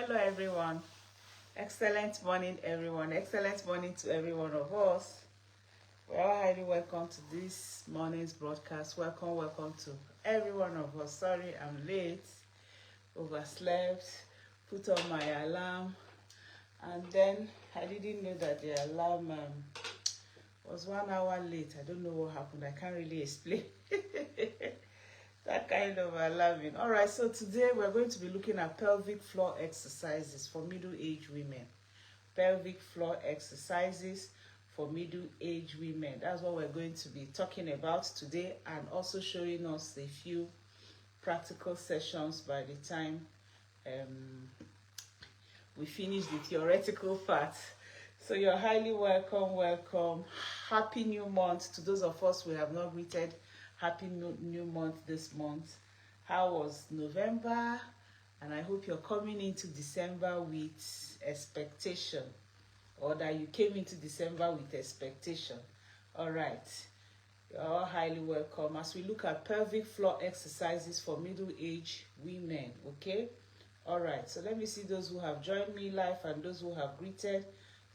Hello everyone. Excellent morning everyone. Excellent morning to every one of us. We are highly welcome to this morning's broadcast. Welcome to every one of us. Sorry I'm late, overslept, put on my alarm, and then I didn't know that the alarm was 1 hour late. I don't know what happened. I can't really explain. That kind of alarming. All right, so today we're going to be looking at pelvic floor exercises for middle-aged women. Pelvic floor exercises for middle-aged women. That's what we're going to be talking about today, and also showing us a few practical sessions by the time we finish the theoretical part. So you're highly welcome. Happy new month to those of us who have not greeted. Happy new month this month. How was November? And I hope you're coming into December with expectation, or that you came into December with expectation. All right, you're all highly welcome as we look at pelvic floor exercises for middle-aged women. Okay, all right, so let me see those who have joined me live and those who have greeted,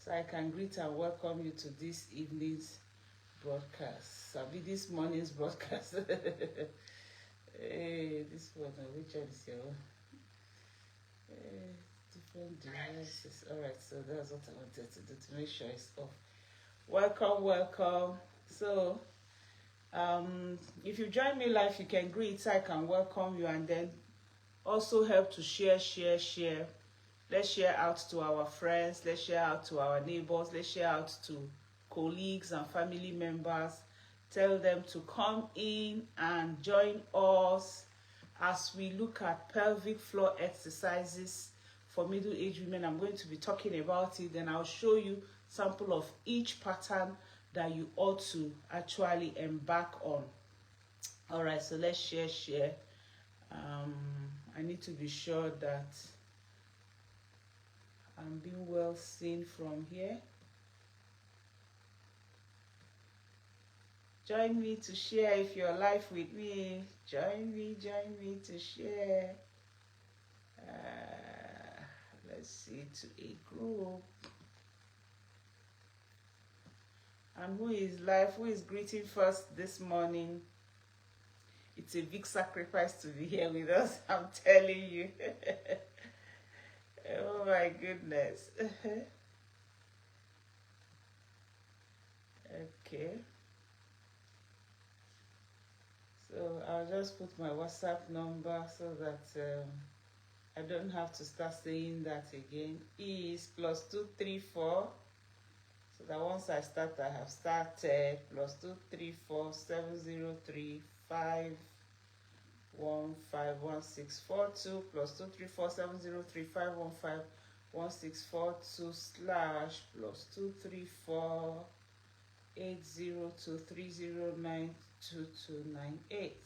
so I can greet and welcome you to this evening's broadcast. I'll be this morning's broadcast. Hey, this one, which one is your own? Different devices. All right, so that's what I wanted to do, to make sure it's off. Welcome. So if you join me live, you can greet, so I can welcome you, and then also help to share. Let's share out to our friends, let's share out to our neighbors, let's share out to colleagues and family members. Tell them to come in and join us as we look at pelvic floor exercises for middle-aged women. I'm going to be talking about it, then I'll show you sample of each pattern that you ought to actually embark on. All right, so let's share. I need to be sure that I'm being well seen from here. Join me to share if you're live with me. Join me to share. Let's see, to a group. And who is live? Who is greeting first this morning? It's a big sacrifice to be here with us, I'm telling you. Oh my goodness. Okay. So I'll just put my WhatsApp number so that I don't have to start saying that again. Is +234. So that once I start, I have started. +234 703 515 1642 +234 703 515 1642 slash +234 802 309 2298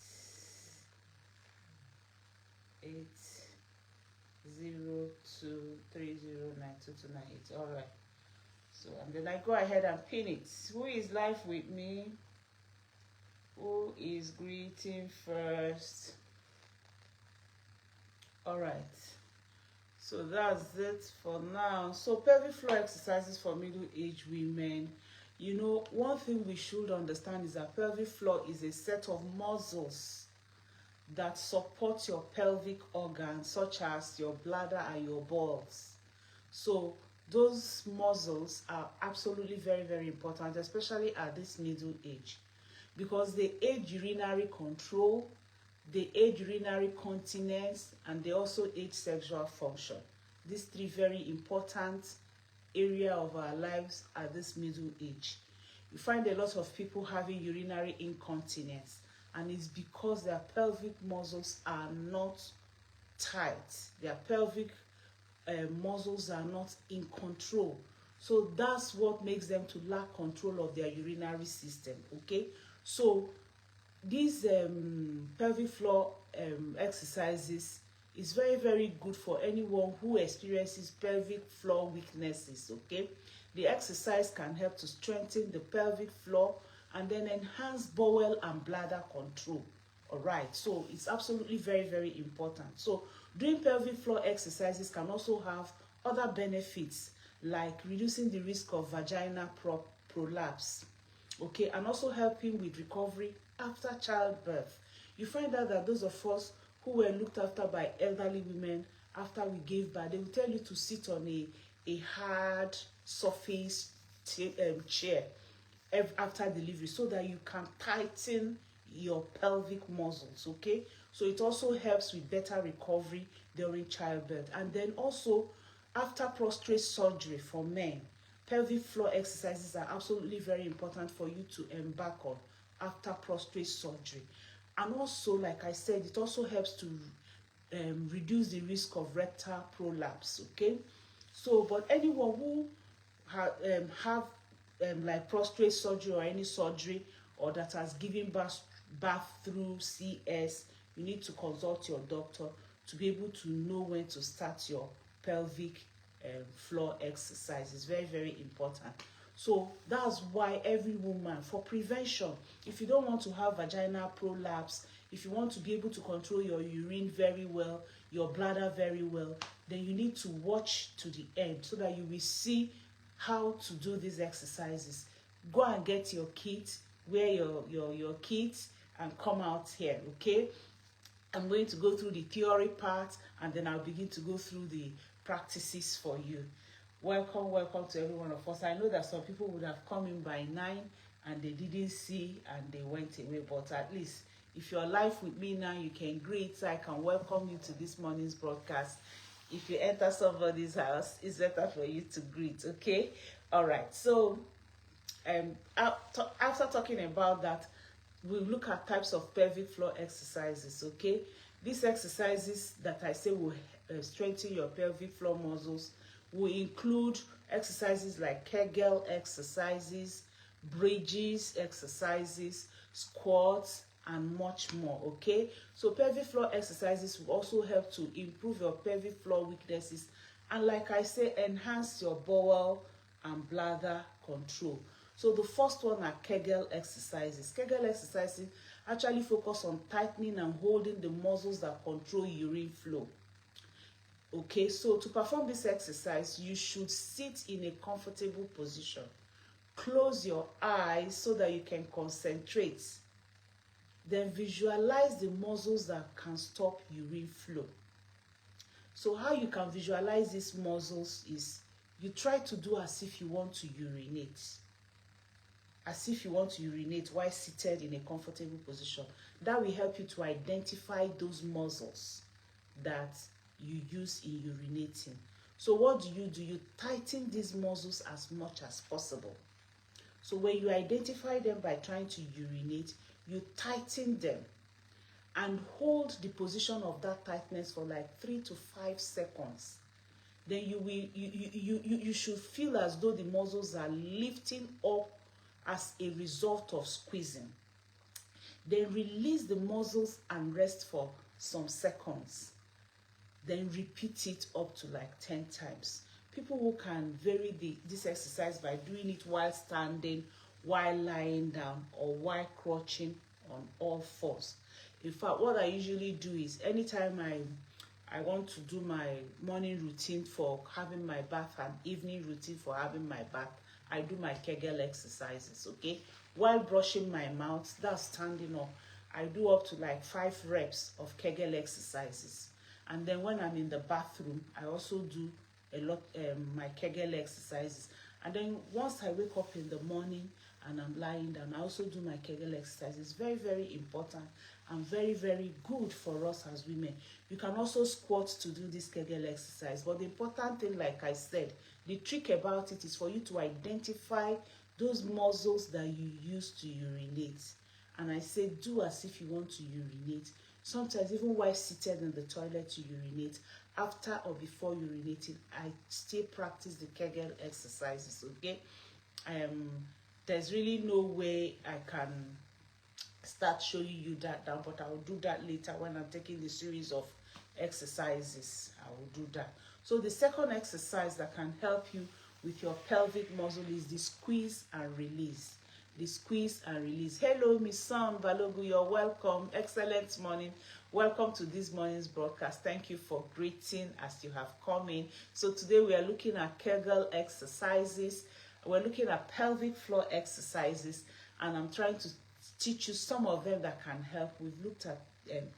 802 309 2298. All right, so and then I go ahead and pin it. Who is live with me? Who is greeting first? All right, so that's it for now. So pelvic floor exercises for middle-aged women. You know, one thing we should understand is that pelvic floor is a set of muscles that support your pelvic organs, such as your bladder and your bowels. So those muscles are absolutely very important, especially at this middle age, because they aid urinary control, they aid urinary continence, and they also aid sexual function. These three very important area of our lives at this middle age. You find a lot of people having urinary incontinence, and it's because their pelvic muscles are not tight. Their pelvic muscles are not in control. So that's what makes them to lack control of their urinary system. Okay, so these pelvic floor exercises is very good for anyone who experiences pelvic floor weaknesses. Okay, the exercise can help to strengthen the pelvic floor and then enhance bowel and bladder control. All right, so it's absolutely very important. So Doing pelvic floor exercises can also have other benefits like reducing the risk of vaginal prolapse, okay, and also helping with recovery after childbirth. You find out that those of us who were looked after by elderly women after we gave birth, they will tell you to sit on a hard surface chair after delivery so that you can tighten your pelvic muscles, okay? So it also helps with better recovery during childbirth. And then also after prostate surgery for men, pelvic floor exercises are absolutely very important for you to embark on after prostate surgery. And also, like I said, it also helps to reduce the risk of rectal prolapse, okay? So, but anyone who have like prostate surgery or any surgery, or that has given birth through CS, you need to consult your doctor to be able to know when to start your pelvic floor exercise. It's very, very important. So that's why every woman, for prevention, if you don't want to have vaginal prolapse, if you want to be able to control your urine very well, your bladder very well, then you need to watch to the end so that you will see how to do these exercises. Go and get your kit, wear your kit, and come out here, okay? I'm going to go through the theory part, and then I'll begin to go through the practices for you. Welcome to every one of us. I know that some people would have come in by 9 and they didn't see and they went away, but at least if you're live with me now, you can greet, so I can welcome you to this morning's broadcast. If you enter somebody's house, it's better for you to greet, okay? All right, so after talking about that, we'll look at types of pelvic floor exercises, okay? These exercises that I say will strengthen your pelvic floor muscles will include exercises like Kegel exercises, bridges exercises, squats, and much more, okay? So pelvic floor exercises will also help to improve your pelvic floor weaknesses and, like I say, enhance your bowel and bladder control. So the first one are Kegel exercises. Kegel exercises actually focus on tightening and holding the muscles that control urine flow. Okay, so to perform this exercise, you should sit in a comfortable position. Close your eyes so that you can concentrate. Then visualize the muscles that can stop urine flow. So how you can visualize these muscles is you try to do as if you want to urinate. As if you want to urinate while seated in a comfortable position. That will help you to identify those muscles that you use in urinating. So what do? You tighten these muscles as much as possible. So when you identify them by trying to urinate, you tighten them and hold the position of that tightness for like 3 to 5 seconds. Then you should feel as though the muscles are lifting up as a result of squeezing. Then release the muscles and rest for some seconds. Then repeat it up to like 10 times. People who can vary this exercise by doing it while standing, while lying down, or while crouching on all fours. In fact, what I usually do is anytime I want to do my morning routine for having my bath and evening routine for having my bath, I do my Kegel exercises, okay? While brushing my mouth, that's standing up, I do up to like 5 reps of Kegel exercises. And then when I'm in the bathroom, I also do a lot my Kegel exercises. And then once I wake up in the morning and I'm lying down, I also do my Kegel exercises. Very, very important and very, very good for us as women. You can also squat to do this Kegel exercise. But the important thing, like I said, the trick about it is for you to identify those muscles that you use to urinate. And I say do as if you want to urinate. Sometimes even while seated in the toilet to urinate, after or before urinating, I still practice the Kegel exercises, okay? There's really no way I can start showing you that now, but I will do that later when I'm taking the series of exercises. I will do that. So the second exercise that can help you with your pelvic muscle is the squeeze and release. the squeeze and release. Hello, Miss Sam Balogu, you're welcome. Excellent morning. Welcome to this morning's broadcast. Thank you for greeting as you have come in. So today we are looking at Kegel exercises. We're looking at pelvic floor exercises, and I'm trying to teach you some of them that can help. We've looked at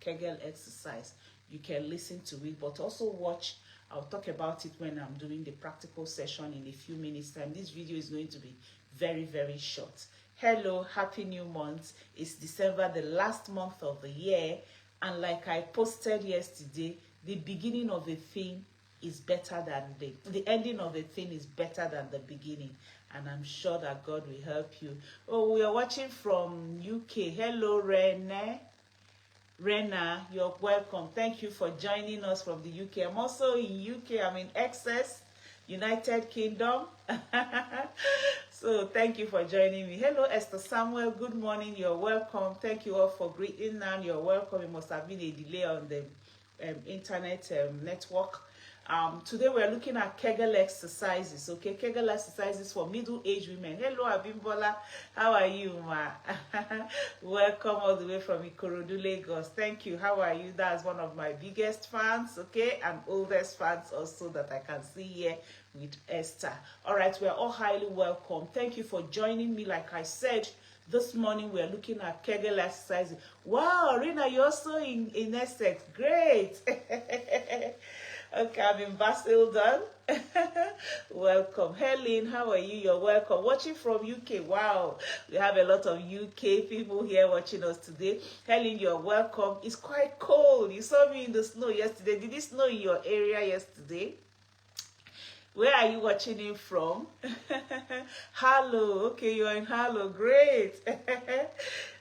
Kegel exercise. You can listen to it, but also watch. I'll talk about it when I'm doing the practical session in a few minutes time. This video is going to be very, very short. Hello, happy new month. It's December, the last month of the year, and like I posted yesterday, the beginning of a thing is better than the ending of a thing is better than the beginning, and I'm sure that God will help you. Oh, we are watching from UK. Hello, Rena, you're welcome. Thank you for joining us from the UK. I'm also in UK. I'm in Essex, United Kingdom. So thank you for joining me. Hello, Esther Samuel. Good morning. You're welcome. Thank you all for greeting, and you're welcome. It must have been a delay on the internet network. Today we're looking at Kegel exercises. Okay, Kegel exercises for middle-aged women. Hello, Abimbola. How are you, ma? Welcome all the way from Ikorodu, Lagos. Thank you. How are you? That's one of my biggest fans, okay, and oldest fans also that I can see here with Esther. All right, we're all highly welcome. Thank you for joining me. Like I said, this morning we're looking at Kegel exercises. Wow, Rina, you're also in Essex. Great. Okay, I'm in Basildon. Welcome. Helen, how are you? You're welcome. Watching from UK. Wow, we have a lot of UK people here watching us today. Helen, you're welcome. It's quite cold. You saw me in the snow yesterday. Did it snow in your area yesterday? Where are you watching in from? Harlow. Okay, you're in Harlow. Great.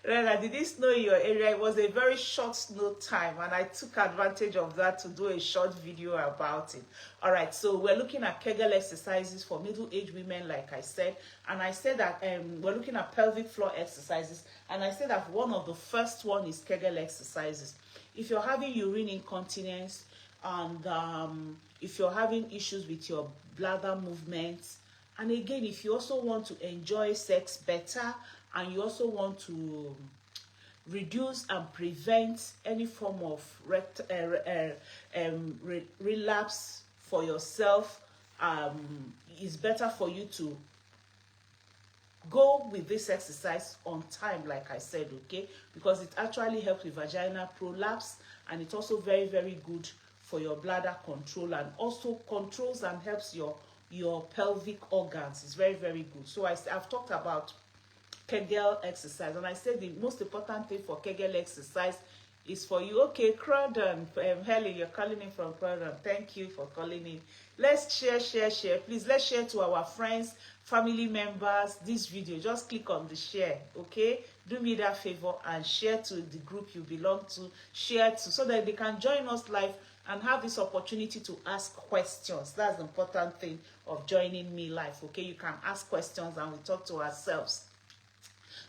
Rena, did it snow in your area? It was a very short snow time, and I took advantage of that to do a short video about it. All right, so we're looking at Kegel exercises for middle-aged women, like I said. And I said that we're looking at pelvic floor exercises. And I said that one of the first one is Kegel exercises. If you're having urine incontinence, and if you're having issues with your bladder movements, and again, if you also want to enjoy sex better, and you also want to reduce and prevent any form of relapse for yourself, it's better for you to go with this exercise on time, like I said, okay, because it actually helps with vaginal prolapse, and it's also very, very good for your bladder control, and also controls and helps your pelvic organs. It's very, very good. So I've talked about Kegel exercise, and I said the most important thing for Kegel exercise is for you. Okay, Croydon, Helen, you're calling in from Croydon. Thank you for calling in. Let's share. Please, let's share to our friends, family members this video. Just click on the share, okay? Do me that favor and share to the group you belong to, share to, so that they can join us live and have this opportunity to ask questions. That's the important thing of joining me live, okay? You can ask questions and we talk to ourselves.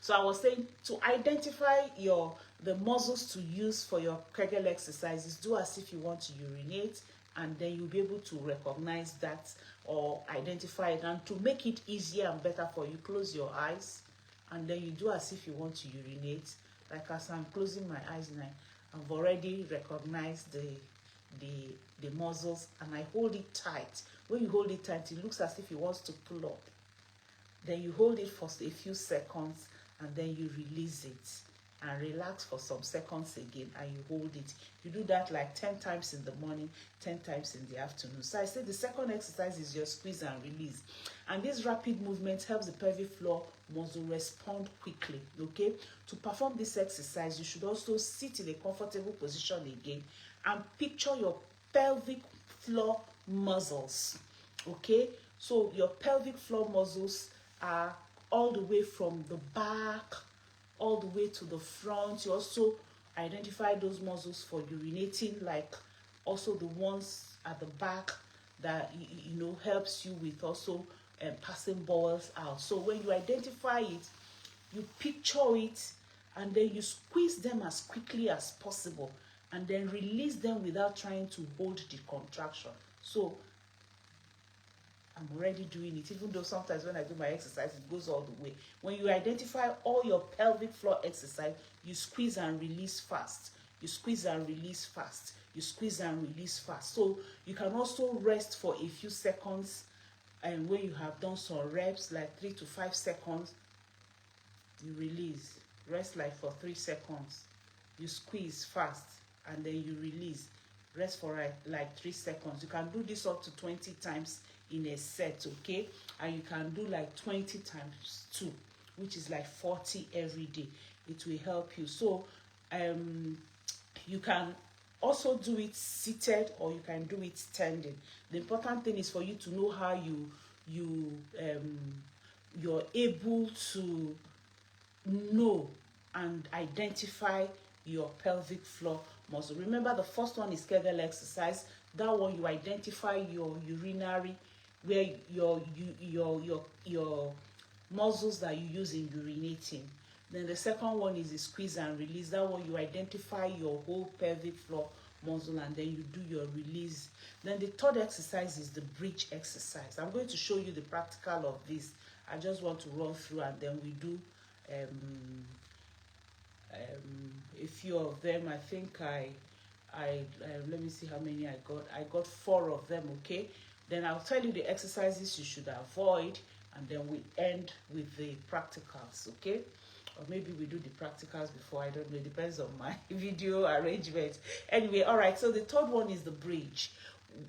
So I was saying, to identify the muscles to use for your Kegel exercises, do as if you want to urinate, and then you'll be able to recognize that or identify it. And to make it easier and better for you, close your eyes, and then you do as if you want to urinate. Like as I'm closing my eyes now, I've already recognized the muscles, and I hold it tight. When you hold it tight, it looks as if it wants to pull up. Then you hold it for a few seconds, and then you release it and relax for some seconds again, and you hold it. You do that like 10 times in the morning, 10 times in the afternoon. So I said the second exercise is your squeeze and release, and this rapid movement helps the pelvic floor muscle respond quickly, okay? To perform this exercise, you should also sit in a comfortable position again and picture your pelvic floor muscles, okay? So your pelvic floor muscles are all the way from the back all the way to the front. You also identify those muscles for urinating, like also the ones at the back that helps you with also passing bowels out. So when you identify it, you picture it, and then you squeeze them as quickly as possible, and then release them without trying to hold the contraction. So I'm already doing it, even though sometimes when I do my exercise, it goes all the way. When you identify all your pelvic floor exercise, you squeeze and release fast. You squeeze and release fast. You squeeze and release fast. So you can also rest for a few seconds, and when you have done some reps, like 3 to 5 seconds, you release. Rest like for 3 seconds. You squeeze fast, and then you release. Rest for like 3 seconds. You can do this up to 20 times in a set, okay? And you can do like 20 times 2, which is like 40 every day. It will help you. So you can also do it seated, or you can do it standing. The important thing is for you to know how you're able to know and identify your pelvic floor muscle. Remember, the first one is Kegel exercise. That one, you identify your urinary, where your muscles that you use in urinating. Then the second one is the squeeze and release. That one, you identify your whole pelvic floor muscle, and then you do your release. Then the third exercise is the bridge exercise. I'm going to show you the practical of this. I just want to run through, and then we do a few of them. I think I let me see how many I got. I got 4 of them, okay? Then I'll tell you the exercises you should avoid, and then we end with the practicals, okay? Or maybe we do the practicals before, I don't know, it depends on my video arrangement. Anyway, all right, so the third one is the bridge.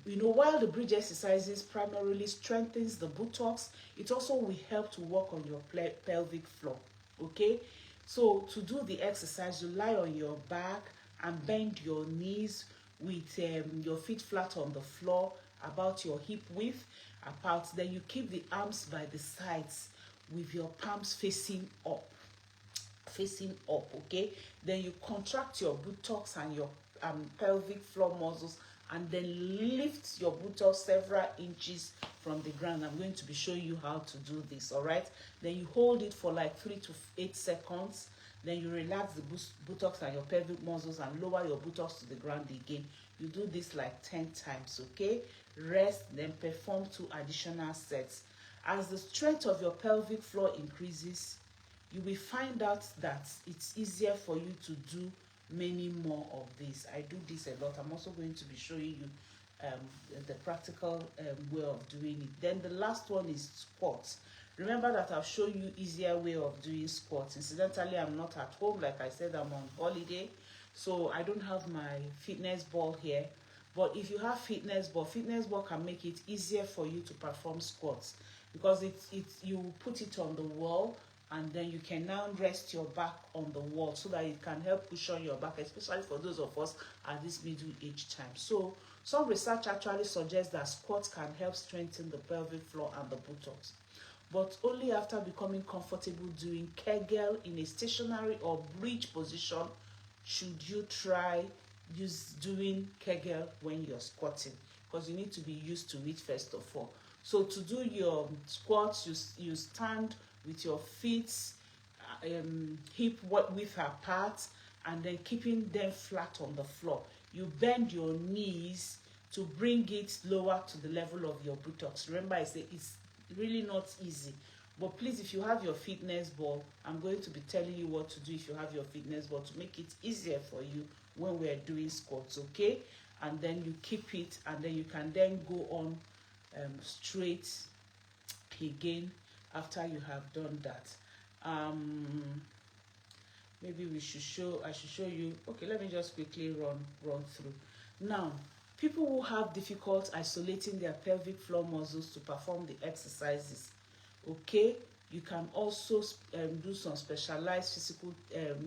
You know, while the bridge exercises primarily strengthens the buttocks, it also will help to work on your pelvic floor, okay? So to do the exercise, you lie on your back and bend your knees with your feet flat on the floor, about your hip width apart. Then you keep the arms by the sides with your palms facing up, okay? Then you contract your buttocks and your pelvic floor muscles, and then lift your buttocks several inches from the ground. I'm going to be showing you how to do this, all right? Then you hold it for like 3 to 8 seconds. Then you relax the buttocks and your pelvic muscles and lower your buttocks to the ground again. You do this like 10 times, okay? Rest, then perform 2 additional sets. As the strength of your pelvic floor increases, you will find out that it's easier for you to do many more of this. I do this a lot. I'm also going to be showing you the practical way of doing it. Then the last one is squats. Remember that I'll show you easier way of doing squats. Incidentally, I'm not at home. Like I said, I'm on holiday, so I don't have my fitness ball here. But if you have fitness ball can make it easier for you to perform squats, because you put it on the wall, and then you can now rest your back on the wall so that it can help cushion your back, especially for those of us at this middle age time. So some research actually suggests that squats can help strengthen the pelvic floor and the buttocks, but only after becoming comfortable doing Kegel in a stationary or bridge position should you try doing Kegel when you're squatting, because you need to be used to it first of all. So to do your squats, you stand with your feet hip width apart, and then keeping them flat on the floor. You bend your knees to bring it lower to the level of your buttocks. Remember, I say it's really not easy, but please, if you have your fitness ball, I'm going to be telling you what to do if you have your fitness ball to make it easier for you when we're doing squats, okay? And then you keep it, and then you can then go on straight again after you have done that. Maybe I should show you. Okay, let me just quickly run through. Now, people who have difficulty isolating their pelvic floor muscles to perform the exercises, okay, you can also do some specialized physical,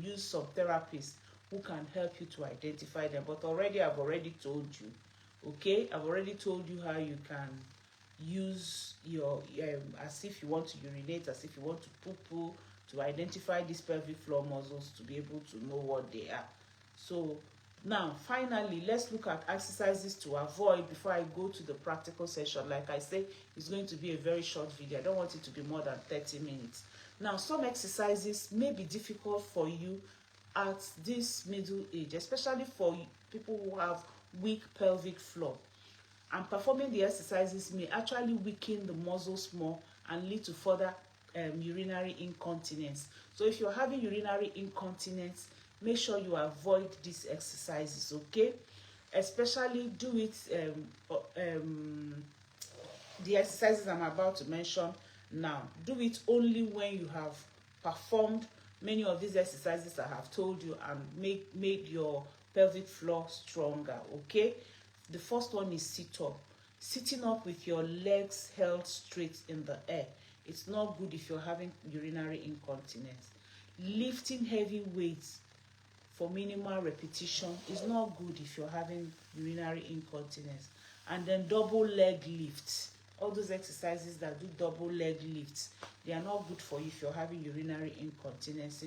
use some therapists who can help you to identify them. But I've already told you, okay? I've already told you how you can use your, as if you want to urinate, as if you want to poo-poo, to identify these pelvic floor muscles to be able to know what they are. So now, finally, let's look at exercises to avoid before I go to the practical session. Like I say, it's going to be a very short video. I don't want it to be more than 30 minutes. Now, some exercises may be difficult for you at this middle age, especially for people who have weak pelvic floor. And performing the exercises may actually weaken the muscles more and lead to further urinary incontinence. So if you're having urinary incontinence, make sure you avoid these exercises, okay? Especially do it the exercises I'm about to mention now. Do it only when you have performed many of these exercises I have told you and made your pelvic floor stronger, okay? The first one is sit up. Sitting up with your legs held straight in the air. It's not good if you're having urinary incontinence. Lifting heavy weights for minimal repetition is not good if you're having urinary incontinence. And then double leg lifts. All those exercises that do double leg lifts, they are not good for you if you're having urinary incontinence.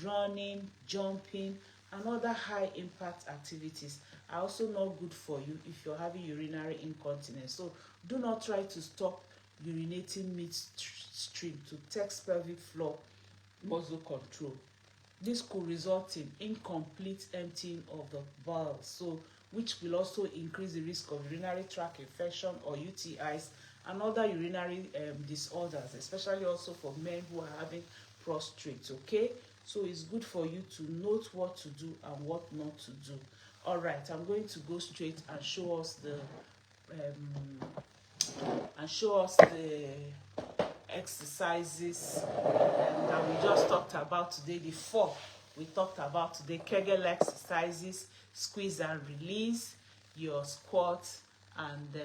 Running, jumping, and other high impact activities are also not good for you if you're having urinary incontinence. So do not try to stop urinating midstream to test pelvic floor muscle control. This could result in incomplete emptying of the bowel, so which will also increase the risk of urinary tract infection or UTIs and other urinary disorders, especially also for men who are having prostate, okay? So it's good for you to note what to do and what not to do. All right, I'm going to go straight and show us the exercises that we just talked about today. The 4 we talked about today: Kegel exercises, squeeze and release, your squat, and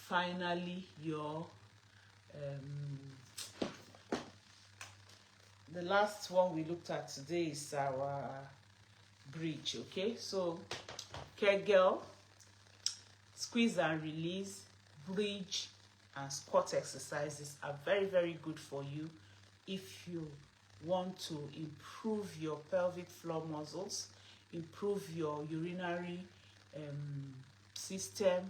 finally your the last one we looked at today is our bridge, okay? So Kegel, squeeze and release, bridge, and squat exercises are very, very good for you if you want to improve your pelvic floor muscles, improve your urinary system,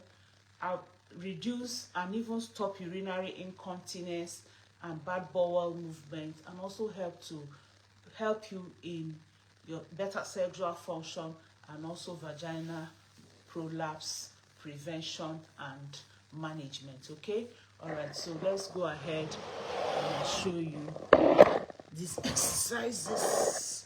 reduce and even stop urinary incontinence and bad bowel movement, and also help you in your better sexual function and also vaginal prolapse prevention and management, okay? All right, so let's go ahead and show you these exercises.